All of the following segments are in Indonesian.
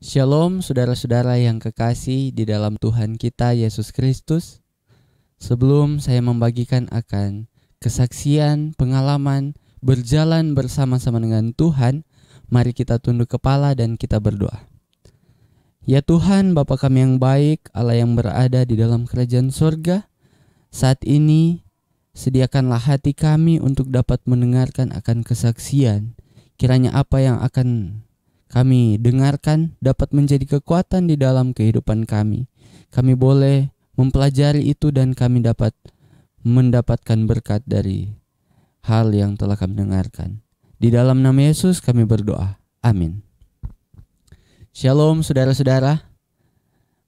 Shalom saudara-saudara yang kekasih di dalam Tuhan kita Yesus Kristus. Sebelum saya membagikan akan kesaksian, pengalaman, berjalan bersama-sama dengan Tuhan, mari kita tunduk kepala dan kita berdoa. Ya Tuhan, Bapa kami yang baik, Allah yang berada di dalam kerajaan surga, saat ini sediakanlah hati kami untuk dapat mendengarkan akan kesaksian. Kiranya apa yang akan kami dengarkan dapat menjadi kekuatan di dalam kehidupan kami. Kami boleh mempelajari itu dan kami dapat mendapatkan berkat dari hal yang telah kami dengarkan. Di dalam nama Yesus kami berdoa. Amin. Shalom saudara-saudara.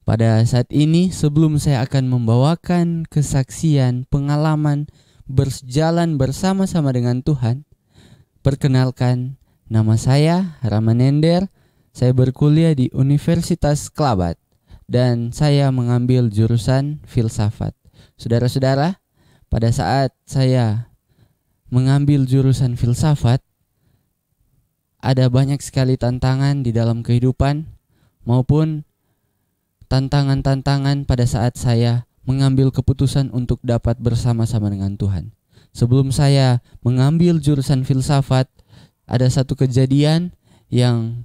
Pada saat ini sebelum saya akan membawakan kesaksian, pengalaman berjalan bersama-sama dengan Tuhan, perkenalkan, nama saya Ramanender. Saya berkuliah di Universitas Kelabat dan saya mengambil jurusan filsafat. Saudara-saudara, pada saat saya mengambil jurusan filsafat, ada banyak sekali tantangan di dalam kehidupan maupun tantangan-tantangan pada saat saya mengambil keputusan untuk dapat bersama-sama dengan Tuhan. Sebelum saya mengambil jurusan filsafat, ada satu kejadian yang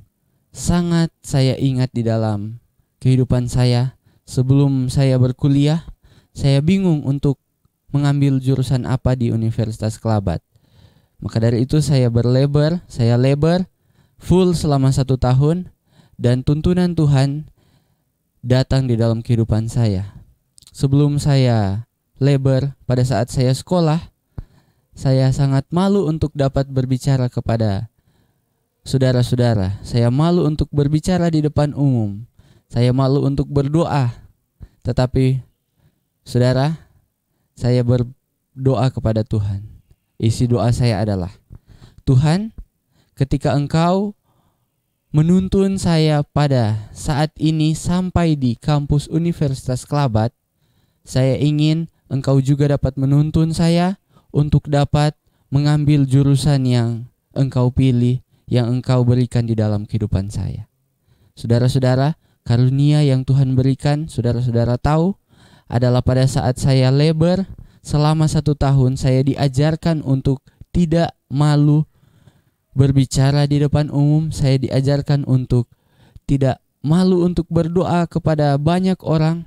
sangat saya ingat di dalam kehidupan saya. Sebelum saya berkuliah, saya bingung untuk mengambil jurusan apa di Universitas Kelabat. Maka dari itu saya lebar full selama 1 tahun, dan tuntunan Tuhan datang di dalam kehidupan saya. Sebelum saya lebar, pada saat saya sekolah, saya sangat malu untuk dapat berbicara kepada saudara-saudara. Saya malu untuk berbicara di depan umum. Saya malu untuk berdoa. Tetapi saudara, saya berdoa kepada Tuhan. Isi doa saya adalah, Tuhan, ketika Engkau menuntun saya pada saat ini sampai di kampus Universitas Kelabat, saya ingin Engkau juga dapat menuntun saya untuk dapat mengambil jurusan yang Engkau pilih, yang Engkau berikan di dalam kehidupan saya. Saudara-saudara, karunia yang Tuhan berikan, saudara-saudara tahu, adalah pada saat saya lebar selama 1 tahun, saya diajarkan untuk tidak malu berbicara di depan umum. Saya diajarkan untuk tidak malu untuk berdoa kepada banyak orang.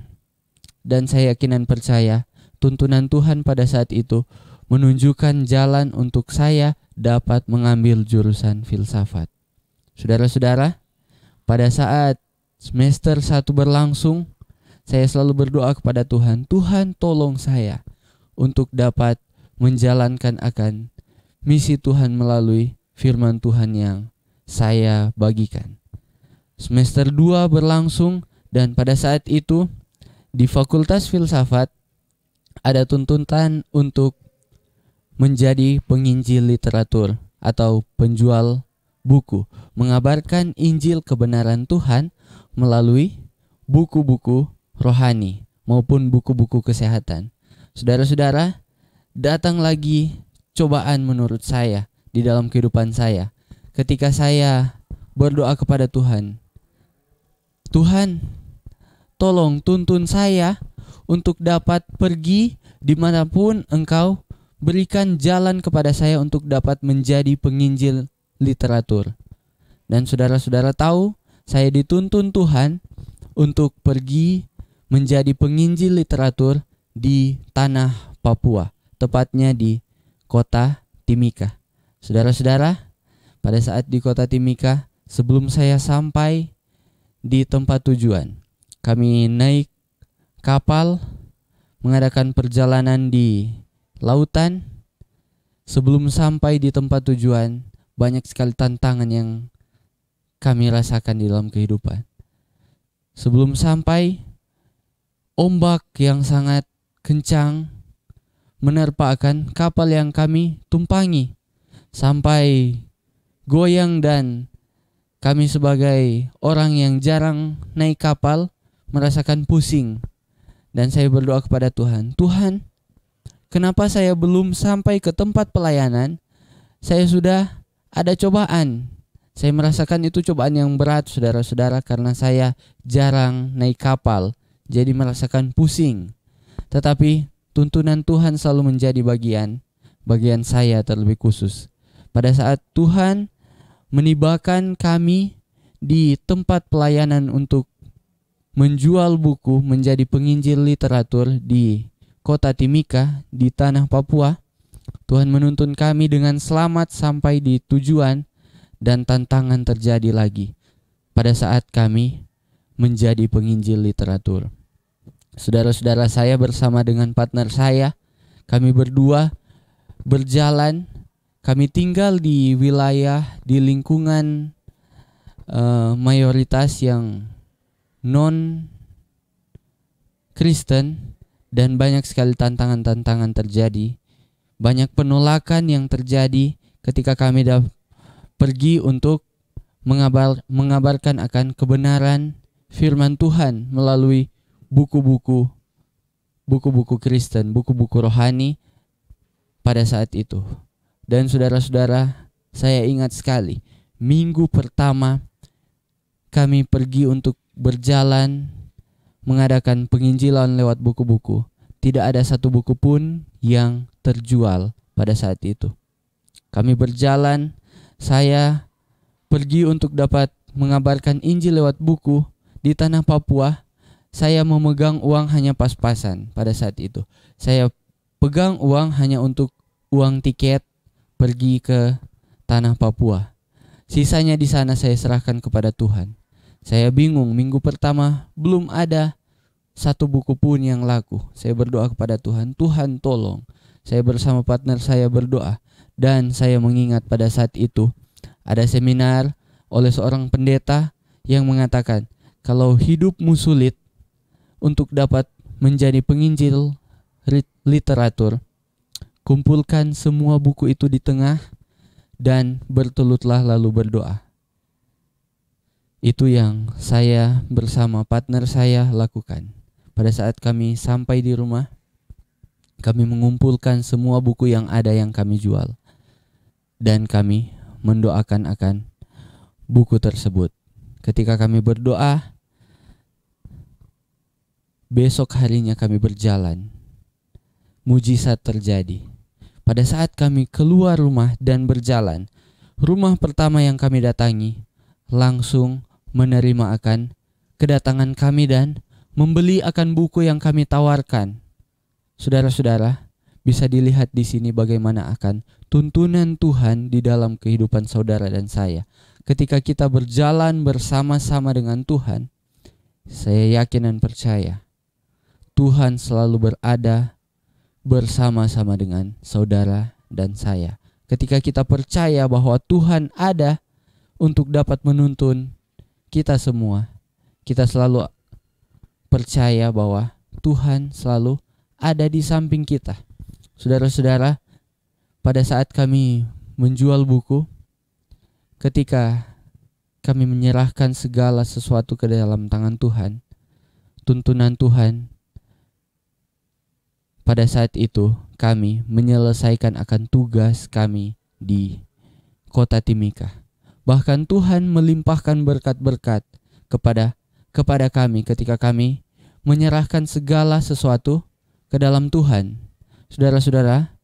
Dan saya yakin dan percaya tuntunan Tuhan pada saat itu menunjukkan jalan untuk saya dapat mengambil jurusan filsafat. Saudara-saudara, pada saat semester 1 berlangsung, saya selalu berdoa kepada Tuhan, Tuhan tolong saya untuk dapat menjalankan akan misi Tuhan melalui firman Tuhan yang saya bagikan. Semester 2 berlangsung, dan pada saat itu di Fakultas Filsafat ada tuntutan untuk menjadi penginjil literatur atau penjual buku, mengabarkan Injil kebenaran Tuhan melalui buku-buku rohani maupun buku-buku kesehatan. Saudara-saudara, datang lagi cobaan menurut saya di dalam kehidupan saya. Ketika saya berdoa kepada Tuhan, Tuhan, tolong tuntun saya untuk dapat pergi dimanapun Engkau berikan jalan kepada saya untuk dapat menjadi penginjil literatur. Dan saudara-saudara tahu, saya dituntun Tuhan untuk pergi menjadi penginjil literatur di tanah Papua, tepatnya di kota Timika. Saudara-saudara, pada saat di kota Timika, sebelum saya sampai di tempat tujuan, kami naik kapal mengadakan perjalanan di lautan. Sebelum sampai di tempat tujuan, banyak sekali tantangan yang kami rasakan di dalam kehidupan. Sebelum sampai, ombak yang sangat kencang menerpakan kapal yang kami tumpangi sampai goyang, dan kami sebagai orang yang jarang naik kapal merasakan pusing. Dan saya berdoa kepada Tuhan, Tuhan, kenapa saya belum sampai ke tempat pelayanan? Saya sudah ada cobaan. Saya merasakan itu cobaan yang berat, saudara-saudara, karena saya jarang naik kapal, jadi merasakan pusing. Tetapi tuntunan Tuhan selalu menjadi bagian saya terlebih khusus. Pada saat Tuhan menibakan kami di tempat pelayanan untuk menjual buku menjadi penginjil literatur di kota Timika di tanah Papua, Tuhan menuntun kami dengan selamat sampai di tujuan, dan tantangan terjadi lagi pada saat kami menjadi penginjil literatur. Saudara-saudara, saya bersama dengan partner saya, kami berdua berjalan, kami tinggal di wilayah di lingkungan mayoritas yang non Kristen, dan banyak sekali tantangan-tantangan terjadi. Banyak penolakan yang terjadi ketika kami pergi untuk mengabarkan akan kebenaran firman Tuhan melalui buku-buku Kristen, buku-buku rohani pada saat itu. Dan saudara-saudara, saya ingat sekali, minggu pertama kami pergi untuk berjalan mengadakan penginjilan lewat buku-buku. Tidak ada satu buku pun yang terjual pada saat itu. Kami berjalan, saya pergi untuk dapat mengabarkan Injil lewat buku di tanah Papua. Saya memegang uang hanya pas-pasan pada saat itu. Saya pegang uang hanya untuk uang tiket pergi ke tanah Papua. Sisanya di sana saya serahkan kepada Tuhan. Saya bingung, minggu pertama belum ada satu buku pun yang laku. Saya berdoa kepada Tuhan, Tuhan tolong. Saya bersama partner saya berdoa. Dan saya mengingat pada saat itu ada seminar oleh seorang pendeta yang mengatakan, kalau hidupmu sulit untuk dapat menjadi penginjil literatur, kumpulkan semua buku itu di tengah dan bertelutlah lalu berdoa. Itu yang saya bersama partner saya lakukan. Pada saat kami sampai di rumah, kami mengumpulkan semua buku yang ada yang kami jual. Dan kami mendoakan akan buku tersebut. Ketika kami berdoa, besok harinya kami berjalan. Mujizat terjadi. Pada saat kami keluar rumah dan berjalan, rumah pertama yang kami datangi langsung menerima akan kedatangan kami dan membeli akan buku yang kami tawarkan. Saudara-saudara, bisa dilihat di sini bagaimana akan tuntunan Tuhan di dalam kehidupan saudara dan saya. Ketika kita berjalan bersama-sama dengan Tuhan, saya yakin dan percaya Tuhan selalu berada bersama-sama dengan saudara dan saya. Ketika kita percaya bahwa Tuhan ada untuk dapat menuntun kita semua, kita selalu percaya bahwa Tuhan selalu ada di samping kita. Saudara-saudara, pada saat kami menjual buku, ketika kami menyerahkan segala sesuatu ke dalam tangan Tuhan, tuntunan Tuhan, pada saat itu kami menyelesaikan akan tugas kami di kota Timika. Bahkan Tuhan melimpahkan berkat-berkat kepada kami ketika kami menyerahkan segala sesuatu ke dalam Tuhan. Saudara-saudara,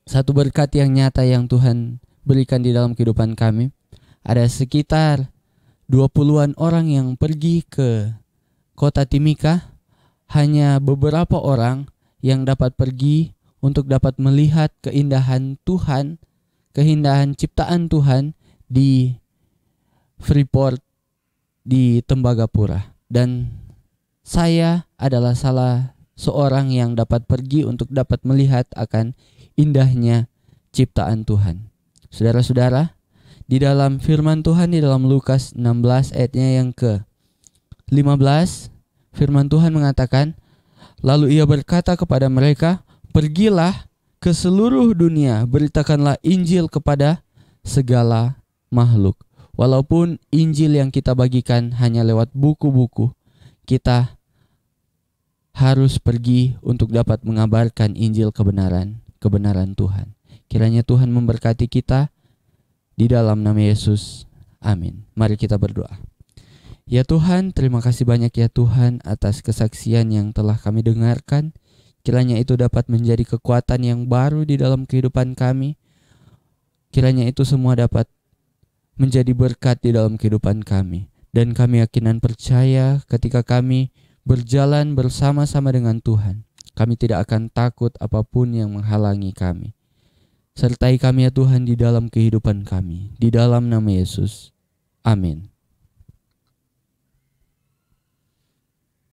satu berkat yang nyata yang Tuhan berikan di dalam kehidupan kami, ada sekitar 20-an orang yang pergi ke kota Timika. Hanya beberapa orang yang dapat pergi untuk dapat melihat keindahan Tuhan, keindahan ciptaan Tuhan di Freeport di Tembagapura. Dan saya adalah salah seorang yang dapat pergi untuk dapat melihat akan indahnya ciptaan Tuhan. Saudara-saudara, di dalam firman Tuhan di dalam Lukas 16 ayatnya yang ke-15, firman Tuhan mengatakan, lalu ia berkata kepada mereka, pergilah ke seluruh dunia, beritakanlah Injil kepada segala makhluk. Walaupun Injil yang kita bagikan hanya lewat buku-buku, kita harus pergi untuk dapat mengabarkan Injil kebenaran Tuhan. Kiranya Tuhan memberkati kita di dalam nama Yesus. Amin. Mari kita berdoa. Ya Tuhan, terima kasih banyak ya Tuhan atas kesaksian yang telah kami dengarkan. Kiranya itu dapat menjadi kekuatan yang baru di dalam kehidupan kami. Kiranya itu semua dapat menjadi berkat di dalam kehidupan kami. Dan kami yakin dan percaya ketika kami berjalan bersama-sama dengan Tuhan, kami tidak akan takut apapun yang menghalangi kami. Sertai kami ya Tuhan di dalam kehidupan kami. Di dalam nama Yesus. Amin.